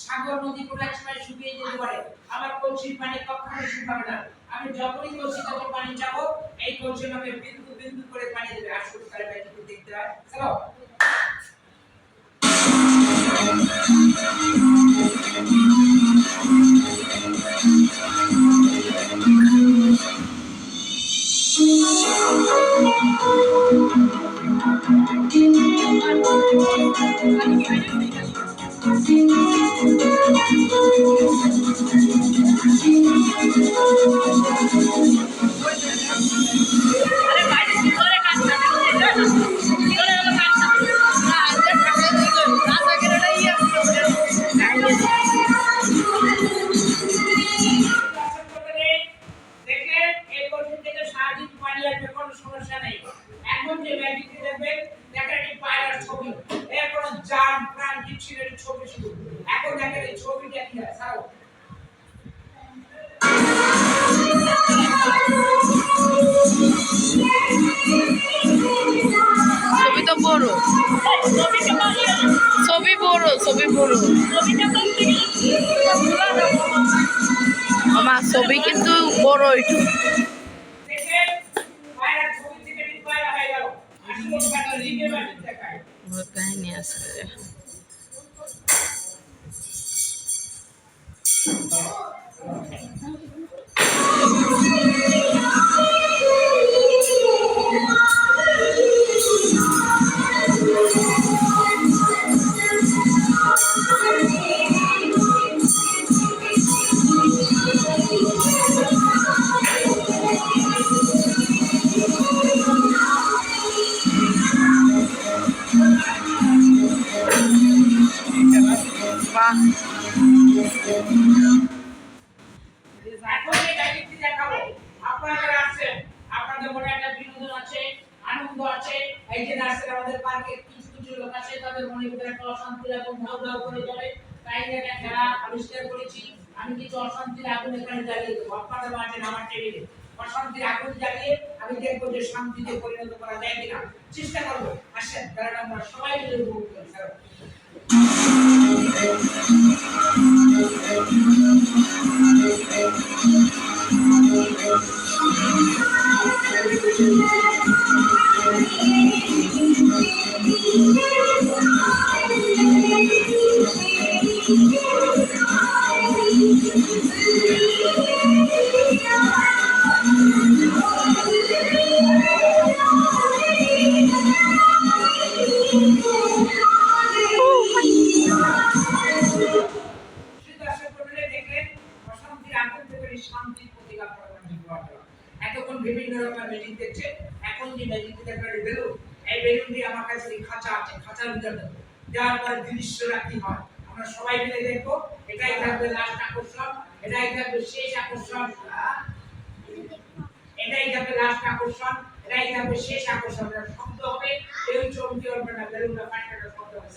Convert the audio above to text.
সাগর নদী কোনো এক সময় শুকিয়ে যেতে পারে, আমার কলসির পানি কখনোই শুকাবে না। আমি যখনই কলসি থেকে পানি চাবো, এই কলসি আমাকে বিন্দু বিন্দু করে পানি দেবে। আসলে তার ব্যাপারটা দেখতে হয়। চলো আমার ছবি কিন্তু বড় একটু কাহিনী আছে। আমি কিছু অশান্তির আগুন এখানে জ্বালিয়ে দেবো আপনাদের মাঝে আমার টেবিলে অশান্তির আগুন জ্বালিয়ে আমি দেখবো যে শান্তিতে পরিণত করা যায় কিনা চেষ্টা করবো। আসেন কারণ আমরা সবাই মিলে উপভোগ করি। এতক্ষণ বিভিন্ন রকমের ম্যাজিক দেখছে, এখন যে ম্যাজিক দেখতে বেলুন, এই বেলুন দিয়ে আমার কাছে খাঁচা আছে, খাঁচার ভিতরে যাওয়ার পরে দৃশ্যটা কি হয় আমরা সবাই মিলে দেখবো। এটাই থাকবে লাস্ট আকর্ষণ, এটাই থাকবে শেষ আকর্ষণ, এটাই থাকবে লাস্ট আকর্ষণ, এটাই থাকবে শেষ আকর্ষণ। শব্দ হবে কেউ চমকে উঠবে না, বেলুনটা ফাটানোর শব্দ হবে।